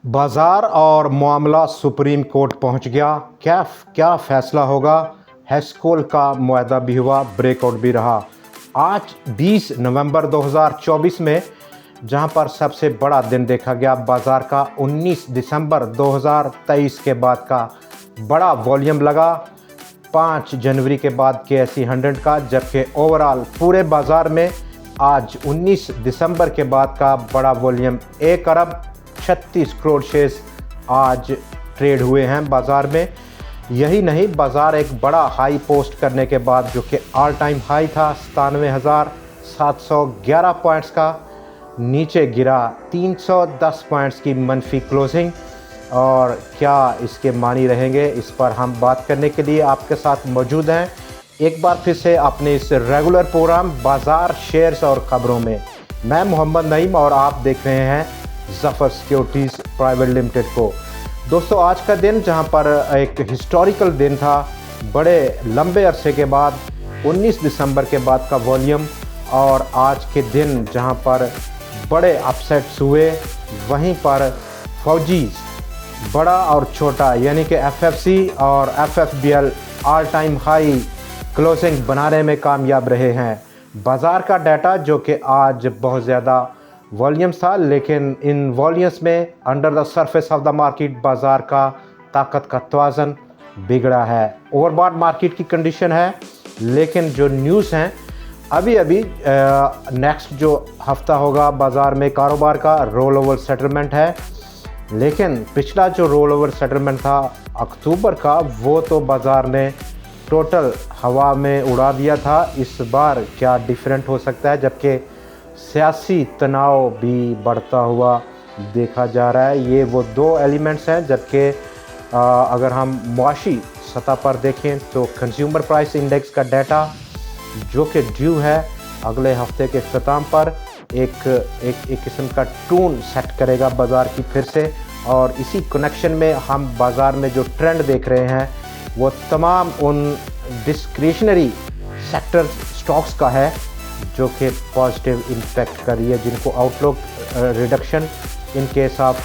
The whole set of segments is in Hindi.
बाजार और मामला सुप्रीम कोर्ट पहुंच गया। क्या फैसला होगा। हेस्कोल का मुआहदा भी हुआ, ब्रेकआउट भी रहा। आज 20 नवंबर 2024 में जहां पर सबसे बड़ा दिन देखा गया बाजार का 19 दिसंबर 2023 के बाद का बड़ा वॉल्यूम लगा 5 जनवरी के बाद KSE 100 का, जबकि ओवरऑल पूरे बाजार में आज 19 दिसंबर के बाद का बड़ा वॉल्यूम 1 अरब 36 करोड़ शेयर्स आज ट्रेड हुए हैं बाज़ार में। यही नहीं, बाज़ार एक बड़ा हाई पोस्ट करने के बाद जो कि ऑल टाइम हाई था 97,711 पॉइंट्स का, नीचे गिरा 310 पॉइंट्स की मनफी क्लोजिंग। और क्या इसके मानी रहेंगे, इस पर हम बात करने के लिए आपके साथ मौजूद हैं एक बार फिर से अपने इस रेगुलर प्रोग्राम बाज़ार शेयर्स और ख़बरों में। मैं मोहम्मद नईम और आप देख रहे हैं ज़फ़र सिक्योरिटीज़ प्राइवेट लिमिटेड को। दोस्तों, आज का दिन जहां पर एक हिस्टोरिकल दिन था, बड़े लंबे अरसे के बाद 19 दिसंबर के बाद का वॉल्यूम, और आज के दिन जहां पर बड़े अपसेट्स हुए, वहीं पर फौजीज़ बड़ा और छोटा यानी कि FFC और FFBL all time high closing बनाने में कामयाब रहे हैं। बाज़ार का डाटा जो कि आज बहुत ज़्यादा वॉल्यूम्स था, लेकिन इन वॉल्यूम्स में under the surface of the market बाज़ार का ताकत का तवाज़न बिगड़ा है। ओवरबॉट मार्केट की कंडीशन है, लेकिन जो न्यूज़ हैं अभी नेक्स्ट जो हफ्ता होगा बाज़ार में कारोबार का रोल ओवर सेटलमेंट है, लेकिन पिछला जो रोल ओवर सेटलमेंट था अक्टूबर का, वो तो बाज़ार ने टोटल हवा में उड़ा दिया था। इस बार क्या डिफरेंट हो सकता है, जबकि सियासी तनाव भी बढ़ता हुआ देखा जा रहा है। ये वो दो एलिमेंट्स हैं, जबकि अगर हम मुआशी सतह पर देखें तो कंज्यूमर प्राइस इंडेक्स का डाटा जो कि ड्यू है अगले हफ्ते के अख्ताम पर एक किस्म का टून सेट करेगा बाज़ार की फिर से। और इसी कनेक्शन में हम बाज़ार में जो ट्रेंड देख रहे हैं वो तमाम उन डिस्क्रिशनरी सेक्टर स्टॉक्स का है जो कि पॉजिटिव इम्पैक्ट कर रही है, जिनको outlook reduction in case of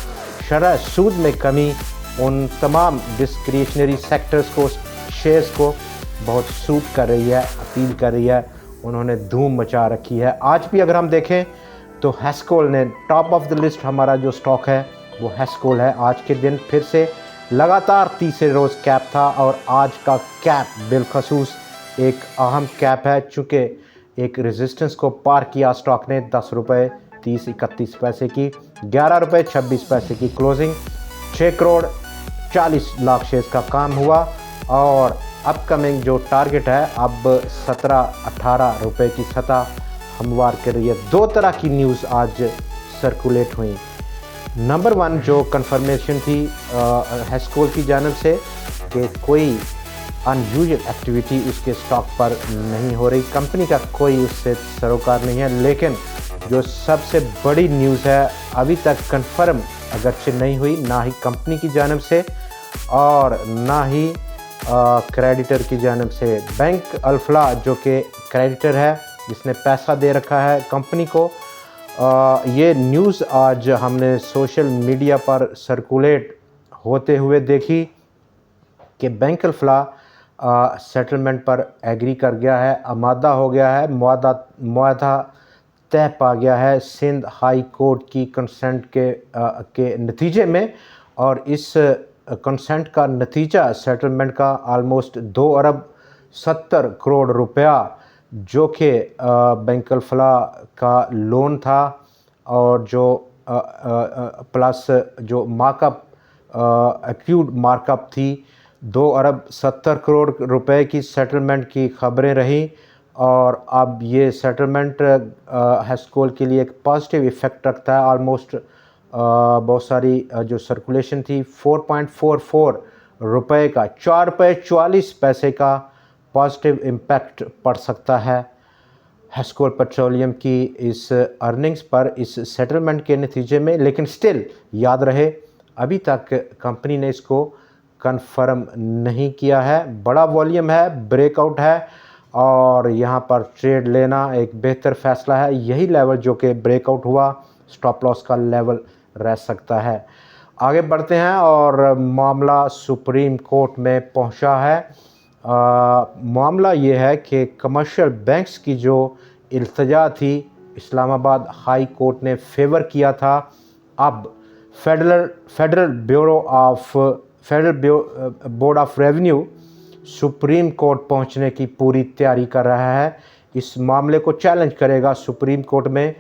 शरह सूद में कमी उन तमाम डिस्क्रिशनरी सेक्टर्स को, शेयर्स को बहुत सूट कर रही है, अपील कर रही है, उन्होंने धूम मचा रखी है। आज भी अगर हम देखें तो हेस्कोल ने टॉप ऑफ द लिस्ट, हमारा जो स्टॉक है वो हेस्कोल है। आज के दिन फिर से लगातार तीसरे रोज़ कैप था, और आज का कैप बिलखसूस एक अहम कैप है, चूँकि एक रेजिस्टेंस को पार किया स्टॉक ने 10 रुपये 30-31 पैसे की, 11 रुपये 26 पैसे की क्लोजिंग, 6 करोड़ 40 लाख शेयर्स का काम हुआ। और अपकमिंग जो टारगेट है अब 17-18 रुपये की सतह हमवार कर रही है। दो तरह की न्यूज़ आज सर्कुलेट हुई। नंबर 1 जो कंफर्मेशन थी हेस्कोल की जानब से कि कोई अनयूजुअल एक्टिविटी उसके स्टॉक पर नहीं हो रही, कंपनी का कोई उससे सरोकार नहीं है। लेकिन जो सबसे बड़ी न्यूज़ है अभी तक कंफर्म अगरचे नहीं हुई, ना ही कंपनी की जानब से और ना ही क्रेडिटर की जानब से। बैंक अल्फला जो कि क्रेडिटर है, जिसने पैसा दे रखा है कंपनी को, ये न्यूज़ आज हमने सोशल मीडिया पर सर्कुलेट होते हुए देखी कि बैंक अल्फला सेटलमेंट पर एग्री कर गया है, आमादा हो गया है, मुआहदा तय पा गया है सिंध हाई कोर्ट की कंसेंट के नतीजे में। और इस कंसेंट का नतीजा सेटलमेंट का ऑलमोस्ट 2 अरब 70 करोड़ रुपया जो कि बैंक अल्फला का लोन था, और जो प्लस जो मार्कअप एक्यूड मार्कअप थी 2 अरब 70 करोड़ रुपए की सेटलमेंट की खबरें रही। और अब ये सेटलमेंट हेस्कोल के लिए एक पॉजिटिव इफ़ेक्ट रखता है। ऑलमोस्ट बहुत सारी जो सर्कुलेशन थी 4.44 रुपए का 4 रुपये 44 पैसे का पॉजिटिव इम्पैक्ट पड़ सकता है हेस्कोल पेट्रोलियम की इस अर्निंग्स पर इस सेटलमेंट के नतीजे में। लेकिन स्टिल याद रहे अभी तक कंपनी ने इसको कंफर्म नहीं किया है। बड़ा वॉल्यूम है, ब्रेकआउट है, और यहाँ पर ट्रेड लेना एक बेहतर फ़ैसला है। यही लेवल जो कि ब्रेकआउट हुआ स्टॉप लॉस का लेवल रह सकता है। आगे बढ़ते हैं और मामला सुप्रीम कोर्ट में पहुंचा है। मामला ये है कि कमर्शियल बैंक्स की जो इल्तिजा थी, इस्लामाबाद हाई कोर्ट ने फेवर किया था। अब federal board of revenue supreme court पहुंचने की पूरी तैयारी कर रहा है। इस मामले को चैलेंज करेगा सुप्रीम कोर्ट में,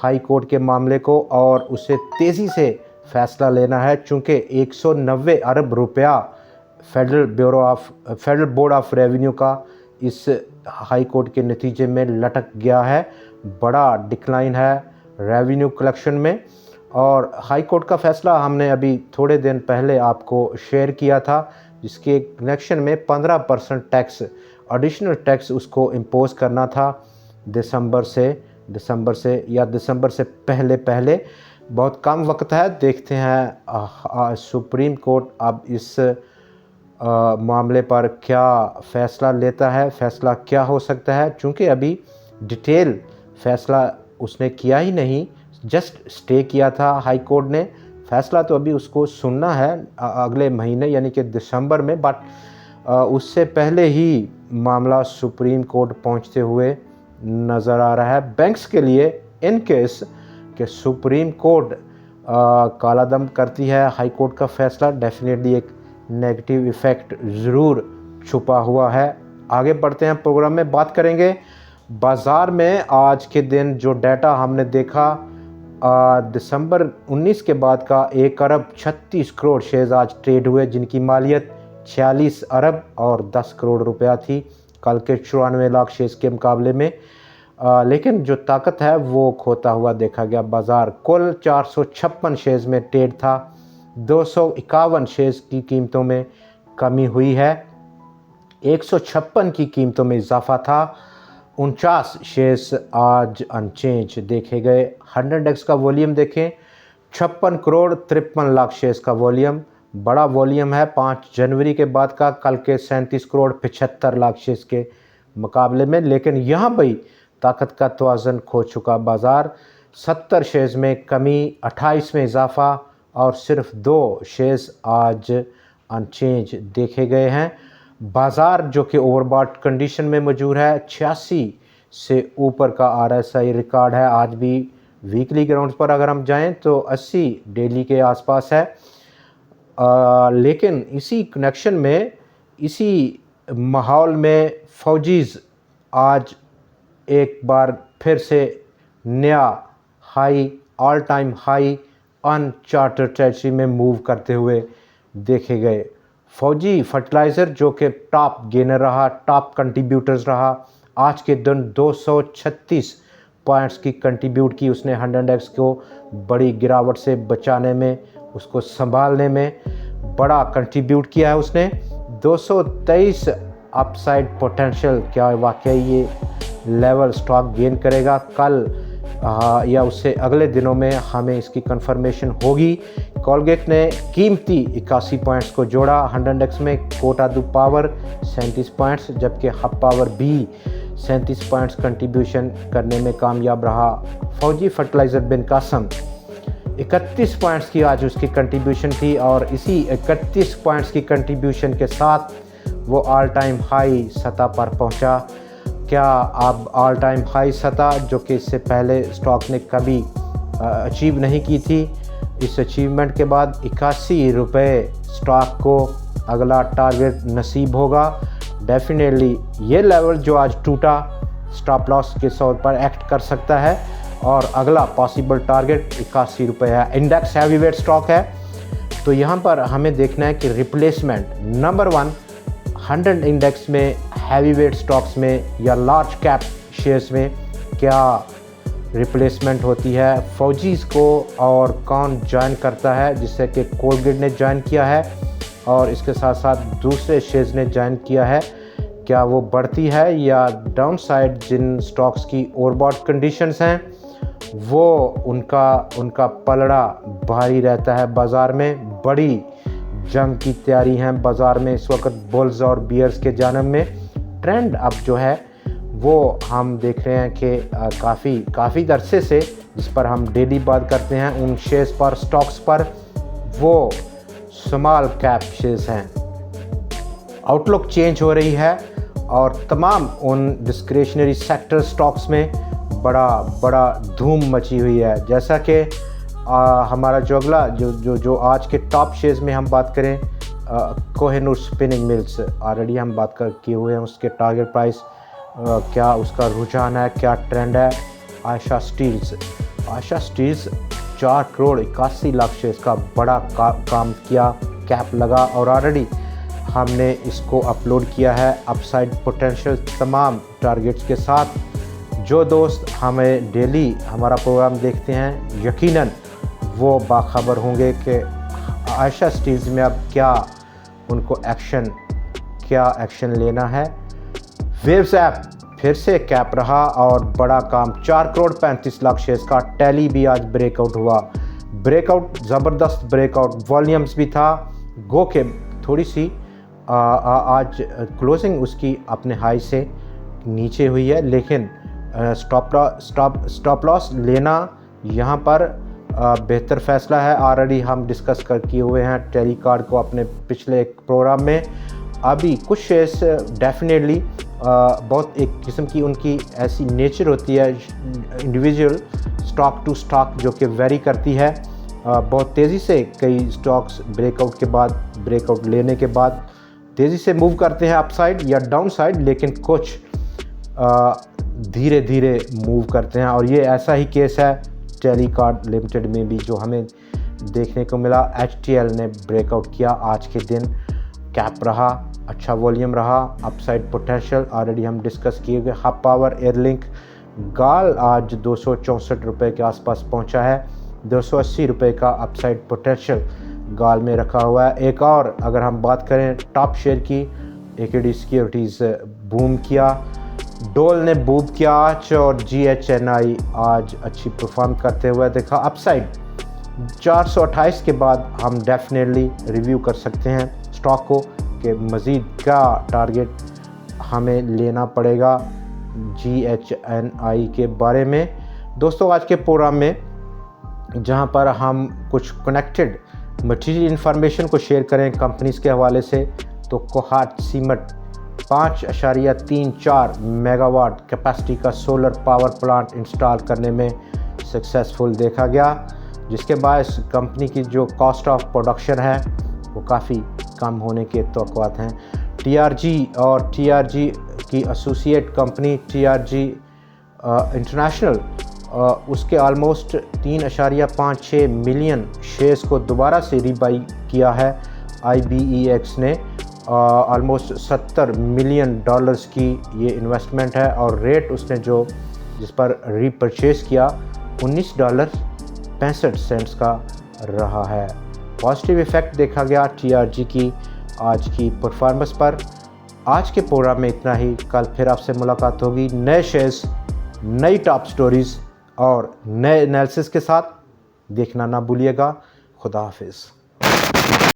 हाई कोर्ट के मामले को, और उसे तेज़ी से फैसला लेना है, चूँकि 190 अरब रुपया फेडरल बोर्ड ऑफ रेवेन्यू का इस हाई कोर्ट के नतीजे में लटक गया है। बड़ा डिक्लाइन है रेवेन्यू कलेक्शन में, और हाई कोर्ट का फ़ैसला हमने अभी थोड़े दिन पहले आपको शेयर किया था, जिसके कनेक्शन में 15% टैक्स, एडिशनल टैक्स उसको इम्पोज़ करना था दिसंबर से पहले। बहुत कम वक्त है, देखते हैं सुप्रीम कोर्ट अब इस मामले पर क्या फ़ैसला लेता है, फ़ैसला क्या हो सकता है, चूँकि अभी डिटेल फ़ैसला उसने किया ही नहीं, जस्ट स्टे किया था हाई कोर्ट ने। फ़ैसला तो अभी उसको सुनना है अगले महीने यानी कि दिसंबर में, बट उससे पहले ही मामला सुप्रीम कोर्ट पहुंचते हुए नज़र आ रहा है बैंक्स के लिए, इन केस कि सुप्रीम कोर्ट काला दम करती है हाई कोर्ट का फ़ैसला। डेफिनेटली एक नेगेटिव इफ़ेक्ट ज़रूर छुपा हुआ है। आगे बढ़ते हैं, प्रोग्राम में बात करेंगे बाज़ार में आज के दिन जो डाटा हमने देखा, दिसंबर 19 के बाद का 1 अरब 36 करोड़ शेयर्स आज ट्रेड हुए, जिनकी मालियत 46 अरब और 10 करोड़ रुपया थी कल के 94 लाख शेयर्स के मुकाबले में। लेकिन जो ताकत है वो खोता हुआ देखा गया। बाज़ार कुल 456 शेयर्स में ट्रेड था, 251 शेयर्स की कीमतों में कमी हुई है, 156 की कीमतों में इजाफा था, 49 शेयर्स आज अनचेंज देखे गए। 100x का वॉल्यूम देखें, 56 करोड़ 53 लाख शेयर्स का वॉल्यूम, बड़ा वॉल्यूम है 5 जनवरी के बाद का, कल के 37 करोड़ 75 लाख शेयर्स के मुकाबले में। लेकिन यहाँ भी ताकत का तवाज़ुन खो चुका बाज़ार, 70 शेयर्स में कमी, 28 में इजाफा, और सिर्फ 2 शेयर्स आज अनचेंज देखे गए हैं। बाज़ार जो कि ओवरबॉट कंडीशन में मौजूद है, 86 से ऊपर का RSI रिकॉर्ड है। आज भी वीकली ग्राउंड पर अगर हम जाएं तो 80 डेली के आसपास है। लेकिन इसी कनेक्शन में, इसी माहौल में फौजीज़ आज एक बार फिर से नया high, all time high Uncharted territory में मूव करते हुए देखे गए। फौजी फर्टिलाइज़र जो कि टॉप गेनर रहा, टॉप कंट्रीब्यूटर्स रहा, आज के दिन 236 पॉइंट्स की कंट्रीब्यूट की उसने 100x को बड़ी गिरावट से बचाने में, उसको संभालने में बड़ा कंट्रीब्यूट किया है उसने। 223 अपसाइड पोटेंशियल, क्या वाकई ये लेवल स्टॉक गेन करेगा कल या उससे अगले दिनों में, हमें इसकी कंफर्मेशन होगी। कोलगेट ने कीमती 81 पॉइंट्स को जोड़ा 100x में, कोटा दू पावर 37 पॉइंट्स, जबकि हब पावर भी 37 पॉइंट्स कंट्रीब्यूशन करने में कामयाब रहा। फौजी फर्टिलाइज़र बिन कासम 31 पॉइंट्स की आज उसकी कंट्रीब्यूशन थी, और इसी 31 पॉइंट्स की कंट्रीब्यूशन के साथ वो ऑल टाइम हाई सतह पर पहुंचा। क्या अब ऑल टाइम हाई सतह जो कि इससे पहले स्टॉक ने कभी अचीव नहीं की थी, इस अचीवमेंट के बाद 81 रुपये स्टॉक को अगला टारगेट नसीब होगा। डेफिनेटली ये लेवल जो आज टूटा स्टॉप लॉस के तौर पर एक्ट कर सकता है, और अगला पॉसिबल टारगेट 81 रुपये है। इंडेक्स हैवीवेट स्टॉक है, तो यहाँ पर हमें देखना है कि रिप्लेसमेंट नंबर 1 100 इंडेक्स में, हैवीवेट स्टॉक्स में या लार्ज कैप शेयर्स में क्या रिप्लेसमेंट होती है फौजीज़ को, और कौन ज्वाइन करता है, जिससे कि कोलगेट ने ज्वाइन किया है और इसके साथ साथ दूसरे शेयर्स ने ज्वाइन किया है। क्या वो बढ़ती है या डाउन साइड, जिन स्टॉक्स की ओवरबॉट कंडीशंस हैं वो उनका पलड़ा भारी रहता है बाज़ार में। बड़ी जंग की तैयारी है बाज़ार में इस वक्त, बुल्स और बियर्स के जानब में। ट्रेंड अब जो है वो हम देख रहे हैं कि काफ़ी अरसे से, जिस पर हम डेली बात करते हैं, उन शेयर्स पर, स्टॉक्स पर वो स्मॉल कैप शेयर्स हैं। आउटलुक चेंज हो रही है और तमाम उन डिस्क्रिशनरी सेक्टर स्टॉक्स में बड़ा धूम मची हुई है। जैसा कि हमारा जो अगला जो आज के टॉप शेयर्स में हम बात करें, कोहिनूर स्पिनिंग मिल्स, ऑलरेडी हम बात किए हुए हैं उसके टारगेट प्राइस, क्या उसका रुझान है, क्या ट्रेंड है। आयशा स्टील्स 4 करोड़ 81 लाख शेयर्स का बड़ा काम किया, कैप लगा और ऑलरेडी हमने इसको अपलोड किया है अपसाइड पोटेंशियल तमाम टारगेट्स के साथ। जो दोस्त हमें डेली हमारा प्रोग्राम देखते हैं यकीनन वो बाखबर होंगे कि आयशा स्टील्स में अब क्या उनको क्या एक्शन लेना है। वेव्स ऐप फिर से कैप रहा और बड़ा काम, 4 करोड़ 35 लाख शेयर्स का। टैली भी आज ब्रेकआउट हुआ, ज़बरदस्त ब्रेकआउट, वॉल्यूम्स भी था। गो के थोड़ी सी आज क्लोजिंग उसकी अपने हाई से नीचे हुई है, लेकिन स्टॉप लॉस लेना यहाँ पर बेहतर फ़ैसला है। ऑलरेडी हम डिस्कस किए हुए हैं टैली कार्ड को अपने पिछले एक प्रोग्राम में। अभी कुछ शेयर्स डेफिनेटली बहुत एक किस्म की उनकी ऐसी नेचर होती है, इंडिविजुअल स्टॉक टू स्टॉक जो कि वेरी करती है। बहुत तेज़ी से कई स्टॉक्स ब्रेकआउट लेने के बाद तेज़ी से मूव करते हैं अपसाइड या डाउन साइड, लेकिन कुछ धीरे धीरे मूव करते हैं और ये ऐसा ही केस है टैली कार्ड लिमिटेड में भी जो हमें देखने को मिला। HTL ने ब्रेकआउट किया आज के दिन, कैप रहा, अच्छा वॉल्यूम रहा, अपसाइड पोटेंशियल ऑलरेडी हम डिस्कस किए गए। हब पावर, एयरलिंक, गाल आज 264 रुपये के आसपास पहुंचा है, 280 रुपये का अपसाइड पोटेंशियल गाल में रखा हुआ है। एक और अगर हम बात करें टॉप शेयर की, AKD सिक्योरिटीज़ बूम किया, डोल ने बूम किया आज और GHNI आज अच्छी परफॉर्म करते हुए देखा अपसाइड। 428 के बाद हम डेफिनेटली रिव्यू कर सकते हैं स्टॉक को कि मज़ीद क्या टारगेट हमें लेना पड़ेगा GHNI के बारे में। दोस्तों आज के प्रोग्राम में जहां पर हम कुछ कनेक्टेड मटीरियल इंफॉर्मेशन को शेयर करें कंपनीज़ के हवाले से, तो कोहाट सीमेंट 5.34 मेगावाट कैपेसिटी का सोलर पावर प्लांट इंस्टॉल करने में सक्सेसफुल देखा गया, जिसके बायस कंपनी की जो कॉस्ट ऑफ प्रोडक्शन है वो काफ़ी कम होने के तौक़्क़ात हैं। TRG और TRG की एसोसिएट कंपनी TRG इंटरनेशनल उसके ऑलमोस्ट 3.56 मिलियन शेयर्स को दोबारा से रीबाई किया है IBEX ने। ऑलमोस्ट $70 मिलियन की ये इन्वेस्टमेंट है और रेट उसने जिस पर रीपरचेज़ किया $19.65 का रहा है। पॉजिटिव इफ़ेक्ट देखा गया TRG की आज की परफॉर्मेंस पर। आज के प्रोग्राम में इतना ही, कल फिर आपसे मुलाकात होगी नए शेयर्स, नई टॉप स्टोरीज़ और नए एनालिसिस के साथ। देखना ना भूलिएगा। खुदा हाफिज़।